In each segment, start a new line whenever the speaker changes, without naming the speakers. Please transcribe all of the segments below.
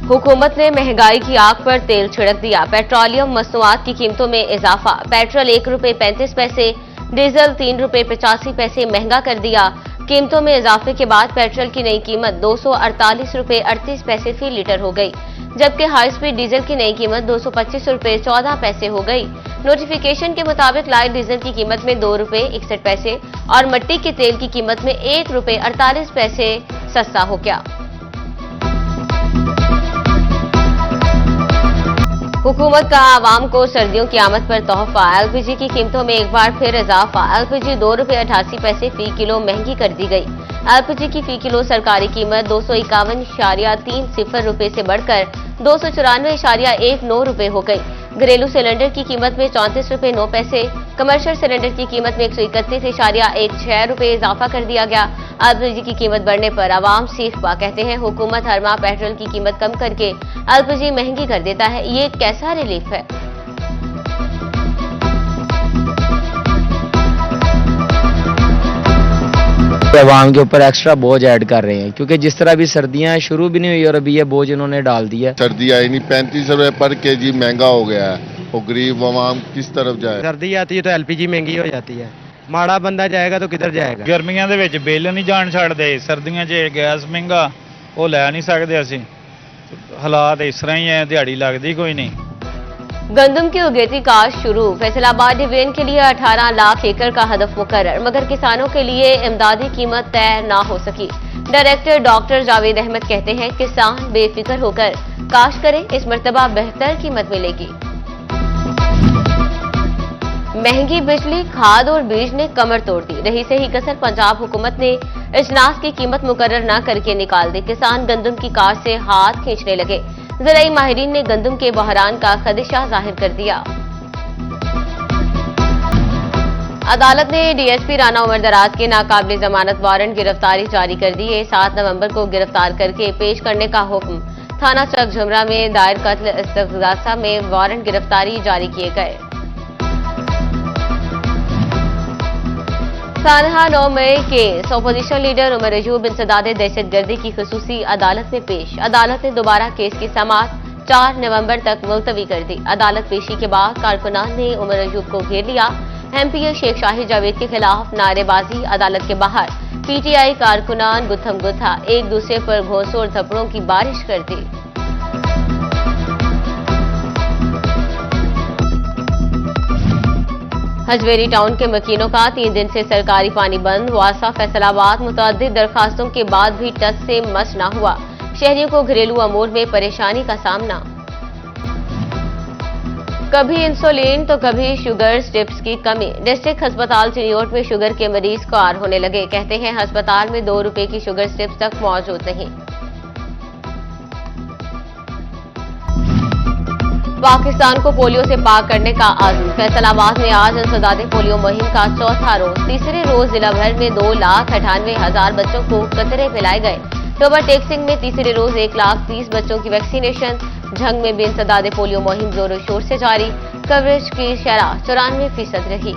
हुकूमत ने महंगाई की आग पर तेल छिड़क दिया। पेट्रोलियम मसनूआत की कीमतों में इजाफा। पेट्रोल ₹1.35, डीजल ₹3.85 महंगा कर दिया। कीमतों में इजाफे के बाद पेट्रोल की नई कीमत ₹248.38 फी लीटर हो गई, जबकि हाई स्पीड डीजल की नई कीमत ₹225.14 हो गई। नोटिफिकेशन के मुताबिक लाइट डीजल की कीमत में ₹2.61 और मिट्टी के तेल की कीमत में ₹1.48 सस्ता हो गया। हुकूमत का आवाम को सर्दियों की आमद पर तोहफा। एलपीजी की कीमतों में एक बार फिर इजाफा। एलपीजी ₹2.88 फी किलो महंगी कर दी गई। एलपीजी की फी किलो सरकारी कीमत ₹251.30 से बढ़कर ₹294.19 हो गई। घरेलू सिलेंडर की कीमत में ₹34.09, कमर्शियल सिलेंडर की कीमत में ₹131.16 इजाफा कर दिया गया। एलपीजी की कीमत बढ़ने पर आवाम सीख पा कहते हैं, हुकूमत हर माह पेट्रोल की कीमत कम करके एलपीजी महंगी कर देता है। ये कैसा रिलीफ है।
आवाम के ऊपर एक्स्ट्रा बोझ ऐड कर रहे हैं, क्योंकि जिस तरह अभी सर्दियां शुरू भी नहीं हुई और अभी ये बोझ इन्होंने डाल दिया।
सर्दी आई नहीं, 35 रुपए पर केजी महंगा हो गया है। वो गरीब आवाम किस तरफ जाए।
सर्दी आती है तो एलपीजी महंगी हो जाती है। माड़ा बंदा जाएगा तो किधर जाएगा।
गर्मियां ਦੇ ਵਿੱਚ ਬਿੱਲ ਨਹੀਂ ਜਾਣ ਛੱਡਦੇ, ਸਰਦੀਆਂ 'ਚ ਗੈਸ ਮਹਿੰਗਾ ਉਹ ਲੈ ਨਹੀਂ ਸਕਦੇ ਅਸੀਂ। ਹਾਲਾਤ ਇਸ ਤਰ੍ਹਾਂ ਹੀ ਹੈ, ਦਿਹਾੜੀ ਲੱਗਦੀ ਕੋਈ ਨਹੀਂ।
गंदम की उगेती काश्त शुरू। फैसलाबाद डिवीजन के लिए 18 लाख एकड़ का हदफ मुकर्रर, मगर किसानों के लिए इमदादी कीमत तय न हो सकी। डायरेक्टर डॉक्टर जावेद अहमद कहते हैं, किसान बेफिक्र होकर काश्त करें, इस मर्तबा बेहतर कीमत मिलेगी। महंगी बिजली, खाद और बीज ने कमर तोड़ दी। रही सही कसर पंजाब हुकूमत ने अजनास की कीमत मुकर्रर न करके निकाल दी। किसान गंदम की काश्त से हाथ खींचने लगे। ज़राई माहिरीन ने गंदम के बहरान का खदशा जाहिर कर दिया। अदालत ने डीएसपी राना उमर दराज के नाकाबिले जमानत वारंट गिरफ्तारी जारी कर दी है। 7 नवंबर को गिरफ्तार करके पेश करने का हुक्म। थाना चक झुमरा में दायर कत्ल इस्तग़ासा में वारंट गिरफ्तारी जारी किए गए। सानहा 9 मई case. Opposition leader Omar Ayub इंसदाद दहशतगर्दी की खुसूसी अदालत में पेश। अदालत ने दोबारा केस की समाअत 4 नवंबर तक मुलतवी कर दी। अदालत पेशी के बाद कारकुनान ने उमर अयूब को घेर लिया। एमपीए शेख शाहिद जावेद के खिलाफ नारेबाजी। अदालत के बाहर पीटीआई कारकुनान गुत्थम गुत्था एक दूसरे पर घोंसों और थप्पड़ों की बारिश कर दी। हजवेरी टाउन के मकीनों का 3 दिन से सरकारी पानी बंद। वासा फैसलाबाद मुतअद्दिद दरखास्तों के बाद भी टच से मस न हुआ। शहरियों को घरेलू अमूर में परेशानी का सामना। कभी इंसुलिन तो कभी शुगर स्ट्रिप्स की कमी। डिस्ट्रिक्ट अस्पताल चिनियोट में शुगर के मरीज ख्वार होने लगे। कहते हैं, अस्पताल में ₹2 की शुगर स्ट्रिप्स तक मौजूद नहीं। पाकिस्तान को पोलियो से पाक करने का आज़म। फैसलाबाद में आज इंसदादे पोलियो मुहिम का चौथा रोज। तीसरे रोज जिला भर में 2,98,000 बच्चों को कतरे पिलाए गए। रोबर टेक्सिंग में तीसरे रोज 1,30,000 बच्चों की वैक्सीनेशन। झंग में भी इंसदादे पोलियो मुहिम जोरों शोर से जारी। कवरेज की शरह 94% रही।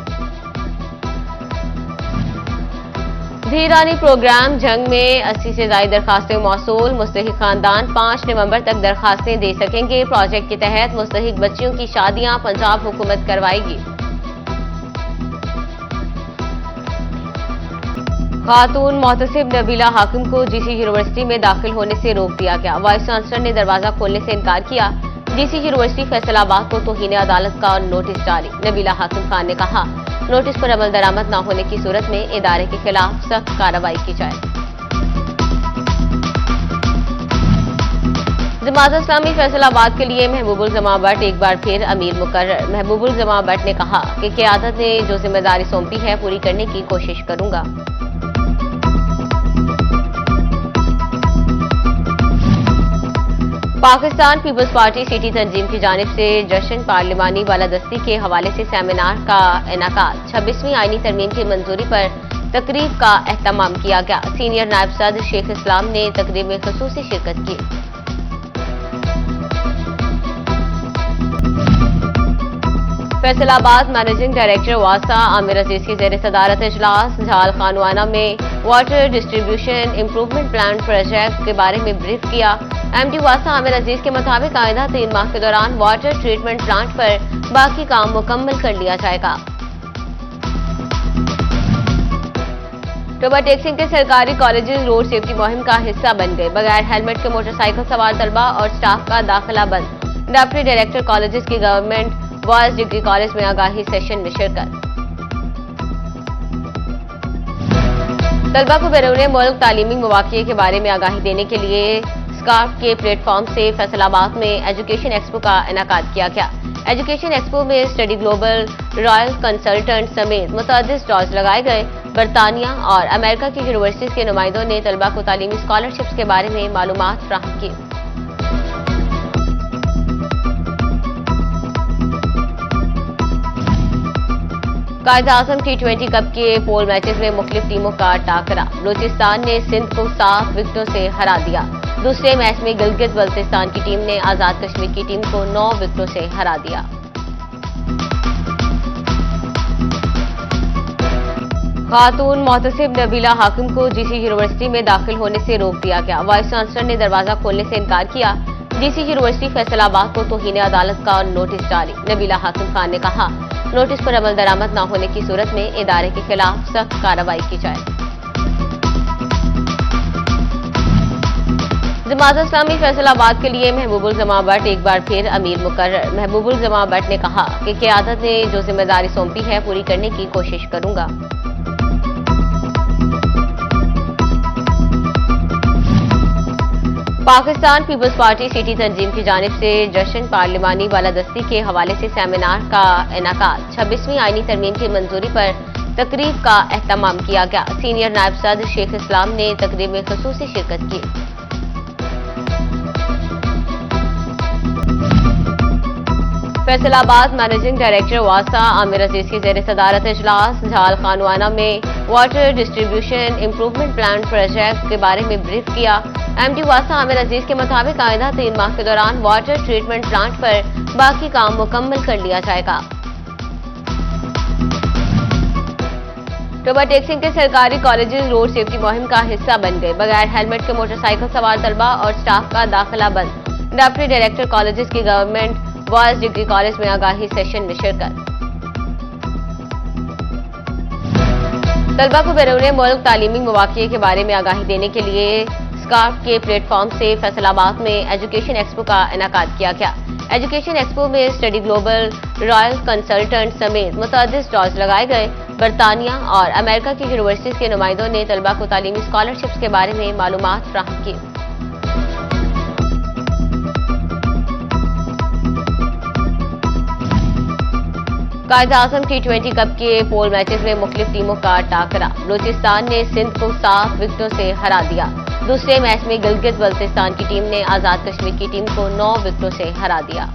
धीरानी प्रोग्राम झंग में 80 से ज्यादा दरखास्तें मौसूल। मुस्तहिक खानदान 5 नवंबर तक दरखास्तें दे सकेंगे। प्रोजेक्ट के तहत मुस्तहिक बच्चियों की शादियां पंजाब हुकूमत करवाएगी। खातून मोहतसिब नबीला हाकिम को जीसी यूनिवर्सिटी में दाखिल होने से रोक दिया गया। वाइस चांसलर ने दरवाजा खोलने से इनकार किया। जीसी यूनिवर्सिटी फैसलाबाद को तौहीन अदालत का नोटिस जारी। नबीला हाकिम खान ने कहा, नोटिस पर अमल दरामद न होने की सूरत में इदारे के खिलाफ सख्त कार्रवाई की जाए। जमात इस्लामी फैसलाबाद के लिए महबूबुल जमा भट्ट एक बार फिर अमीर मुकर्रर। महबूबुल जमा भट्ट ने कहा कि क़यादत ने जो जिम्मेदारी सौंपी है पूरी करने की कोशिश करूंगा। पाकिस्तान पीपल्स पार्टी सिटी तंजीम की जानिब से जश्न पार्लिमानी बालादस्ती के हवाले से सेमिनार का इनेकाद। 26वीं आईनी तरमीम की मंजूरी पर तकरीब का एहतमाम किया गया। सीनियर नायब सदर शेख इस्लाम ने तकरीब में खुसूसी शिरकत की। फैसलाबाद मैनेजिंग डायरेक्टर वासा आमिर अजीज की जेर सदारत इजलास झाल खानवाना में water distribution improvement plan project के बारे में ब्रीफ किया। एमडी वासा आमिर अजीज के मुताबिक आइंदा 3 माह के दौरान वाटर ट्रीटमेंट प्लांट पर बाकी काम मुकम्मल कर लिया जाएगा। टोबा टेक्सिंग के सरकारी कॉलेजेस रोड सेफ्टी मुहिम का हिस्सा बन गए। बगैर हेलमेट के मोटरसाइकिल सवार तलबा और स्टाफ का दाखिला बंद। डिप्टी डायरेक्टर कॉलेजेस की गवर्नमेंट बॉयज डिग्री कॉलेज में आगाही सेशन में शिरकत। तलबा को बैरून मुल्क तालीमी मौक़े के बारे में आगाही देने के लिए स्कार्फ के प्लेटफॉर्म से फैसलाबाद में एजुकेशन एक्सपो का इनेकाद किया गया। एजुकेशन एक्सपो में स्टडी ग्लोबल, रॉयल कंसल्टेंट समेत मुतअद्दिद स्टॉल्स लगाए गए। बरतानिया और अमेरिका की यूनिवर्सिटीज के नुमाइंदों ने तलबा को तालीमी स्कॉलरशिप्स के बारे में मालूमात फ्राहम की। कायद-ए-आज़म T20 कप के पोल मैचेस में मुख्तलिफ टीमों का टाकरा। बलूचिस्तान ने सिंध को 7 विकेटों से हरा दिया। दूसरे मैच में गिलगित बल्तिस्तान की टीम ने आजाद कश्मीर की टीम को 9 विकेटों से हरा दिया। खातून मोहतसिब नबीला हाकिम को जीसी यूनिवर्सिटी में दाखिल होने से रोक दिया गया। वाइस चांसलर ने दरवाजा खोलने से इनकार किया। डीसी यूनिवर्सिटी फैसलाबाद को तौहीन अदालत का नोटिस जारी। नबीला हाकिम खान ने कहा, नोटिस पर अमल दरामद न होने की सूरत में इदारे के खिलाफ सख्त कार्रवाई की जाए। जमात इस्लामी फैसलाबाद के लिए महबूबुल जमा भट्ट एक बार फिर अमीर मुकर्रर। महबूबुल जमा भट्ट ने कहा कि क़यादत ने जो जिम्मेदारी सौंपी है पूरी करने की कोशिश करूंगा। पाकिस्तान पीपल्स पार्टी सिटी तंजीम की जानिब से जश्न पार्लिमानी बालादस्ती के हवाले से सेमिनार का इनेकाद। 26वीं आईनी तरमीम की मंजूरी पर तकरीब का एहतमाम किया गया। सीनियर नायब सदर शेख इस्लाम ने तकरीब में खुसूसी शिरकत की। फैसलाबाद मैनेजिंग डायरेक्टर वासा आमिर अजीज की जेर सदारत इजलास झाल खानवाना में water distribution improvement plan project के बारे में ब्रीफ किया। एमडी वासा आमिर अजीज के मुताबिक आइंदा 3 माह के दौरान वाटर ट्रीटमेंट प्लांट पर बाकी काम मुकम्मल कर लिया जाएगा। टोबा टेक्सिंग के सरकारी कॉलेजेस रोड सेफ्टी मुहिम का हिस्सा बन गए। बगैर हेलमेट के मोटरसाइकिल सवार तलबा और स्टाफ का दाखिला बंद। डिप्टी डायरेक्टर कॉलेजेस की गवर्नमेंट बॉयज डिग्री कॉलेज में आगाही सेशन में शिरकत। तलबा को बैरून मुल्क तालीमी मौक़े के बारे में आगाही देने के लिए स्कार्फ के प्लेटफॉर्म से फैसलाबाद में एजुकेशन एक्सपो का इनेकाद किया गया। एजुकेशन एक्सपो में स्टडी ग्लोबल, रॉयल कंसल्टेंट समेत मुतअद्दिद स्टॉल्स लगाए गए। बरतानिया और अमेरिका की यूनिवर्सिटीज के नुमाइंदों ने तलबा को तालीमी स्कॉलरशिप्स के बारे में मालूमात फ्राहम की। कायद-ए-आज़म T20 कप के पोल मैचेस में मुख्तलिफ टीमों का टाकरा। बलूचिस्तान ने सिंध को 7 विकेटों से हरा दिया। दूसरे मैच में गिलगित बल्तिस्तान की टीम ने आजाद कश्मीर की टीम को 9 विकेटों से हरा दिया।